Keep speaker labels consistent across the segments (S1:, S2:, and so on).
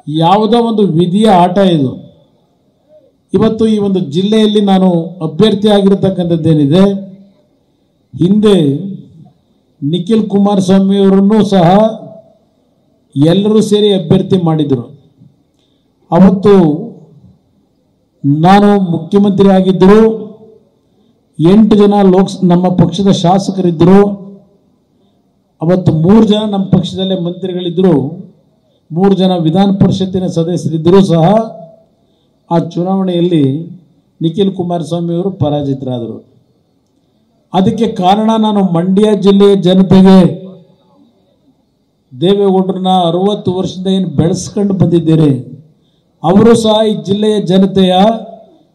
S1: ಯಾವುದೋ ಒಂದು ವಿಧಿಯ ಆಟ ಇದು. ಇವತ್ತು ಈ ಒಂದು ಜಿಲ್ಲೆಯಲ್ಲಿ ನಾನು ಅಭ್ಯರ್ಥಿ ಆಗಿರತಕ್ಕಂಥದ್ದೇನಿದೆ, ಹಿಂದೆ ನಿಖಿಲ್ ಕುಮಾರಸ್ವಾಮಿ ಅವರನ್ನು ಸಹ ಎಲ್ಲರೂ ಸೇರಿ ಅಭ್ಯರ್ಥಿ ಮಾಡಿದರು. ಅವತ್ತು ನಾನು ಮುಖ್ಯಮಂತ್ರಿ ಆಗಿದ್ದರು, 8 ಜನ ನಮ್ಮ ಪಕ್ಷದ ಶಾಸಕರಿದ್ದರು. ಅವತ್ತು 3 ಜನ ನಮ್ಮ ಪಕ್ಷದಲ್ಲೇ ಮಂತ್ರಿಗಳಿದ್ದರು, 3 ಜನ ವಿಧಾನ ಪರಿಷತ್ತಿನ ಸದಸ್ಯರಿದ್ದರೂ ಸಹ ಆ ಚುನಾವಣೆಯಲ್ಲಿ ನಿಖಿಲ್ ಕುಮಾರಸ್ವಾಮಿ ಅವರು ಪರಾಜಿತರಾದರು. ಅದಕ್ಕೆ ಕಾರಣ ನಾನು ಮಂಡ್ಯ ಜಿಲ್ಲೆಯ ಜನತೆಗೆ ದೇವೇಗೌಡರನ್ನ 60 ವರ್ಷದಿಂದ ಏನು ಬೆಳೆಸ್ಕೊಂಡು ಬಂದಿದ್ದೇನೆ, ಅವರು ಸಹ ಈ ಜಿಲ್ಲೆಯ ಜನತೆಯ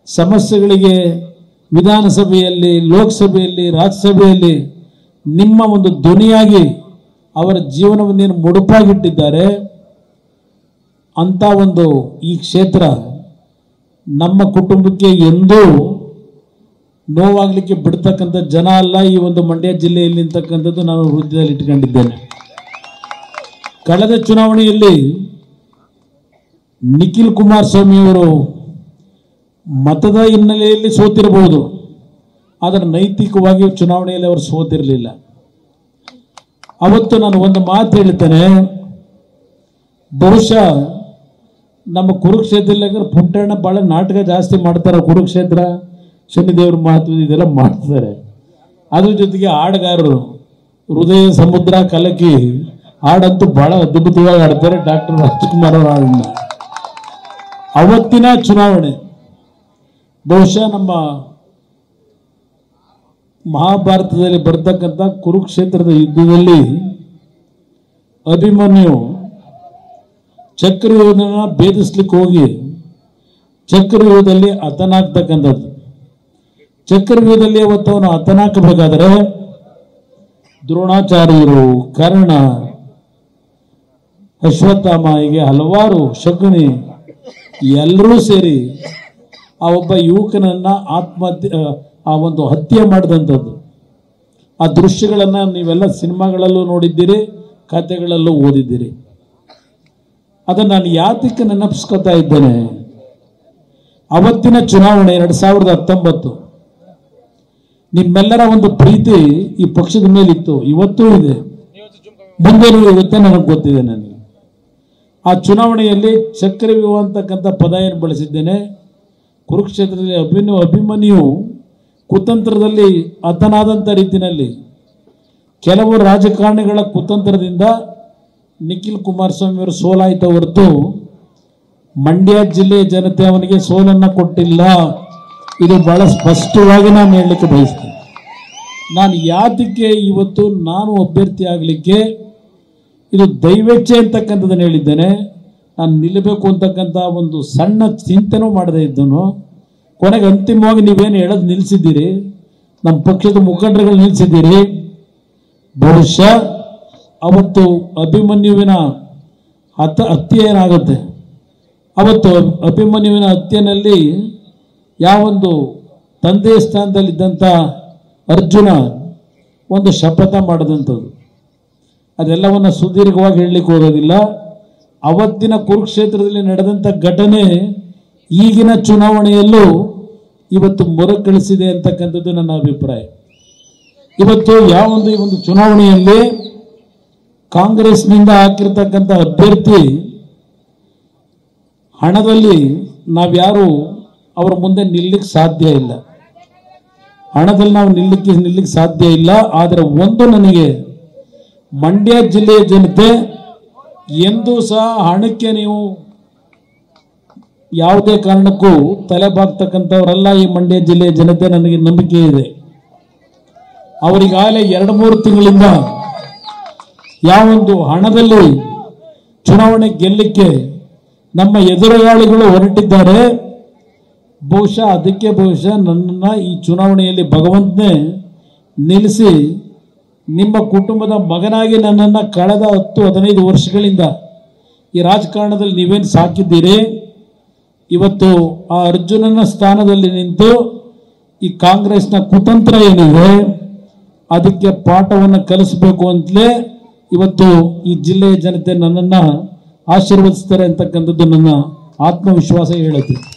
S1: ಸಮಸ್ಯೆಗಳಿಗೆ ವಿಧಾನಸಭೆಯಲ್ಲಿ, ಲೋಕಸಭೆಯಲ್ಲಿ, ರಾಜ್ಯಸಭೆಯಲ್ಲಿ ನಿಮ್ಮ ಒಂದು ಧ್ವನಿಯಾಗಿ ಅವರ ಜೀವನವನ್ನೇನು ಮುಡುಪಾಗಿಟ್ಟಿದ್ದಾರೆ. ಅಂತ ಒಂದು ಈ ಕ್ಷೇತ್ರ ನಮ್ಮ ಕುಟುಂಬಕ್ಕೆ ಎಂದೂ ನೋವಾಗಲಿಕ್ಕೆ ಬಿಡ್ತಕ್ಕಂಥ ಜನ ಅಲ್ಲ. ಈ ಒಂದು ಮಂಡ್ಯ ಜಿಲ್ಲೆಯಲ್ಲಿ ನಿಂತಕ್ಕಂಥದ್ದು ನಾನು ಹೃದಯದಲ್ಲಿ ಇಟ್ಕೊಂಡಿದ್ದೇನೆ. ಕಳೆದ ಚುನಾವಣೆಯಲ್ಲಿ ನಿಖಿಲ್ ಕುಮಾರಸ್ವಾಮಿ ಅವರು ಮತದ ಹಿನ್ನೆಲೆಯಲ್ಲಿ ಸೋತಿರಬಹುದು, ಆದರೆ ನೈತಿಕವಾಗಿ ಚುನಾವಣೆಯಲ್ಲಿ ಅವರು ಸೋತಿರಲಿಲ್ಲ. ಅವತ್ತು ನಾನು ಒಂದು ಮಾತು ಹೇಳ್ತೇನೆ, ಬಹುಶಃ ನಮ್ಮ ಕುರುಕ್ಷೇತ್ರದಲ್ಲಿ ಪುಟ್ಟಣ್ಣ ಬಹಳ ನಾಟಕ ಜಾಸ್ತಿ ಮಾಡ್ತಾರೆ. ಕುರುಕ್ಷೇತ್ರ, ಶನಿದೇವ್ರ ಮಹತ್ವ ಇದೆಲ್ಲ ಮಾಡ್ತಾರೆ. ಅದ್ರ ಜೊತೆಗೆ ಹಾಡುಗಾರರು ಹೃದಯ ಸಮುದ್ರ ಕಲಕಿ ಹಾಡಂತೂ ಬಹಳ ಅದ್ಭುತವಾಗಿ ಆಡ್ತಾರೆ. ಡಾಕ್ಟರ್ ರಾಜ್ಕುಮಾರ್ ಅವರ ಹಾಡನ್ನ ಅವತ್ತಿನ ಚುನಾವಣೆ ಬಹುಶಃ ನಮ್ಮ ಮಹಾಭಾರತದಲ್ಲಿ ಬರ್ತಕ್ಕಂಥ ಕುರುಕ್ಷೇತ್ರದ ಯುದ್ಧದಲ್ಲಿ ಅಭಿಮನ್ಯು ಚಕ್ರವ್ಯೂಹನ ಭೇದಿಸ್ಲಿಕ್ಕೆ ಹೋಗಿ ಚಕ್ರವ್ಯೂಹದಲ್ಲಿ ಹತನಾಗ್ತಕ್ಕಂಥದ್ದು. ಚಕ್ರವ್ಯೂಹದಲ್ಲಿ ಅವತ್ತು ಅವನು ಹತನಾಕಬೇಕಾದರೆ ದ್ರೋಣಾಚಾರ್ಯರು, ಕರ್ಣ, ಅಶ್ವತ್ಥಾಮ, ಹೀಗೆ ಹಲವಾರು, ಶಕುನಿ ಎಲ್ಲರೂ ಸೇರಿ ಆ ಒಬ್ಬ ಯುವಕನನ್ನ ಆ ಒಂದು ಹತ್ಯೆ ಮಾಡಿದಂಥದ್ದು. ಆ ದೃಶ್ಯಗಳನ್ನ ನೀವೆಲ್ಲ ಸಿನಿಮಾಗಳಲ್ಲೂ ನೋಡಿದ್ದೀರಿ, ಕಥೆಗಳಲ್ಲೂ ಓದಿದ್ದೀರಿ. ಅದನ್ನು ನಾನು ಯಾತಕ್ಕೆ ನೆನಪಿಸ್ಕೊತಾ ಇದ್ದೇನೆ, ಅವತ್ತಿನ ಚುನಾವಣೆ 2019 ನಿಮ್ಮೆಲ್ಲರ ಒಂದು ಪ್ರೀತಿ ಈ ಪಕ್ಷದ ಮೇಲಿತ್ತು, ಇವತ್ತೂ ಇದೆ, ಮುಂದೆನೂ ಇರುತ್ತೆ, ನನಗೆ ಗೊತ್ತಿದೆ. ನನಗೆ ಆ ಚುನಾವಣೆಯಲ್ಲಿ ಚಕ್ರವ್ಯೂಹ ಅಂತಕ್ಕಂಥ ಪದ ಏನು ಬಳಸಿದ್ದೇನೆ, ಕುರುಕ್ಷೇತ್ರದಲ್ಲಿ ಅಭಿಮನ್ಯು ಕುತಂತ್ರದಲ್ಲಿ ಹತನಾದಂಥ ರೀತಿಯಲ್ಲಿ ಕೆಲವು ರಾಜಕಾರಣಿಗಳ ಕುತಂತ್ರದಿಂದ ನಿಖಿಲ್ ಕುಮಾರಸ್ವಾಮಿ ಅವರು ಸೋಲಾಯಿತ ಹೊರತು ಮಂಡ್ಯ ಜಿಲ್ಲೆಯ ಜನತೆ ಅವನಿಗೆ ಸೋಲನ್ನು ಕೊಟ್ಟಿಲ್ಲ. ಇದು ಬಹಳ ಸ್ಪಷ್ಟವಾಗಿ ನಾನು ಹೇಳಲಿಕ್ಕೆ ಬಯಸ್ತೇನೆ. ನಾನು ಯಾತಕ್ಕೆ ಇವತ್ತು ನಾನು ಅಭ್ಯರ್ಥಿ ಆಗಲಿಕ್ಕೆ ಇದು ದೈವೇಚ್ಛೆ ಅಂತಕ್ಕಂಥದ್ದನ್ನು ಹೇಳಿದ್ದೇನೆ. ನಾನು ನಿಲ್ಲಬೇಕು ಅಂತಕ್ಕಂಥ ಒಂದು ಸಣ್ಣ ಚಿಂತನೆ ಮಾಡದೇ ಇದ್ದನು. ಕೊನೆಗೆ ಅಂತಿಮವಾಗಿ ನೀವೇನು ಹೇಳೋದು ನಿಲ್ಲಿಸಿದ್ದೀರಿ, ನಮ್ಮ ಪಕ್ಷದ ಮುಖಂಡರುಗಳು ನಿಲ್ಲಿಸಿದ್ದೀರಿ. ಬಹುಶಃ ಅವತ್ತು ಅಭಿಮನ್ಯುವಿನ ಹತ್ಯೆ ಏನಾಗುತ್ತೆ, ಅವತ್ತು ಅಭಿಮನ್ಯುವಿನ ಹತ್ಯೆಯಲ್ಲಿ ಯಾವೊಂದು ತಂದೆಯ ಸ್ಥಾನದಲ್ಲಿದ್ದಂಥ ಅರ್ಜುನ ಒಂದು ಶಪಥ ಮಾಡಿದಂಥದ್ದು, ಅದೆಲ್ಲವನ್ನು ಸುದೀರ್ಘವಾಗಿ ಹೇಳಲಿಕ್ಕೆ ಹೋಗೋದಿಲ್ಲ. ಅವತ್ತಿನ ಕುರುಕ್ಷೇತ್ರದಲ್ಲಿ ನಡೆದಂಥ ಘಟನೆ ಈಗಿನ ಚುನಾವಣೆಯಲ್ಲೂ ಇವತ್ತು ಮರುಕಳಿಸಿದೆ ಅಂತಕ್ಕಂಥದ್ದು ನನ್ನ ಅಭಿಪ್ರಾಯ. ಇವತ್ತು ಯಾವೊಂದು ಈ ಒಂದು ಚುನಾವಣೆಯಲ್ಲಿ ಕಾಂಗ್ರೆಸ್ನಿಂದ ಹಾಕಿರ್ತಕ್ಕಂಥ ಅಭ್ಯರ್ಥಿ ಹಣದಲ್ಲಿ ನಾವ್ಯಾರು ಅವರ ಮುಂದೆ ನಿಲ್ಲಕ್ಕೆ ಸಾಧ್ಯ ಇಲ್ಲ, ಹಣದಲ್ಲಿ ನಾವು ನಿಲ್ಲಕ್ಕೆ ಸಾಧ್ಯ ಇಲ್ಲ. ಆದರೆ ಒಂದು ನನಗೆ ಮಂಡ್ಯ ಜಿಲ್ಲೆಯ ಜನತೆ ಎಂದೂ ಸಹ ಹಣಕ್ಕೆ ನೀವು ಯಾವುದೇ ಕಾರಣಕ್ಕೂ ತಲೆ ಬಾಗ್ತಕ್ಕಂಥವರಲ್ಲ. ಈ ಮಂಡ್ಯ ಜಿಲ್ಲೆಯ ಜನತೆ ನನಗೆ ನಂಬಿಕೆ ಇದೆ. ಅವರಿಗಾಗಲೇ 2-3 ತಿಂಗಳಿಂದ ಯಾವೊಂದು ಹಣದಲ್ಲಿ ಚುನಾವಣೆ ಗೆಲ್ಲಕ್ಕೆ ನಮ್ಮ ಎದುರಾಳಿಗಳು ಹೊರಟಿದ್ದಾರೆ. ಬಹುಶಃ ನನ್ನನ್ನು ಈ ಚುನಾವಣೆಯಲ್ಲಿ ಭಗವಂತನೇ ನಿಲ್ಲಿಸಿ ನಿಮ್ಮ ಕುಟುಂಬದ ಮಗನಾಗಿ ನನ್ನನ್ನು ಕಳೆದ 10-15 ವರ್ಷಗಳಿಂದ ಈ ರಾಜಕಾರಣದಲ್ಲಿ ನೀವೇನು ಸಾಕಿದ್ದೀರಿ, ಇವತ್ತು ಆ ಅರ್ಜುನನ ಸ್ಥಾನದಲ್ಲಿ ನಿಂತು ಈ ಕಾಂಗ್ರೆಸ್ನ ಕುತಂತ್ರ ಏನಿದೆ ಅದಕ್ಕೆ ಪಾಠವನ್ನು ಕಲಿಸಬೇಕು ಅಂತಲೇ ಇವತ್ತು ಈ ಜಿಲ್ಲೆಯ ಜನತೆ ನನ್ನನ್ನು ಆಶೀರ್ವದಿಸ್ತಾರೆ ಅಂತಕ್ಕಂಥದ್ದು ನನ್ನ ಆತ್ಮವಿಶ್ವಾಸ ಹೇಳುತ್ತೆ.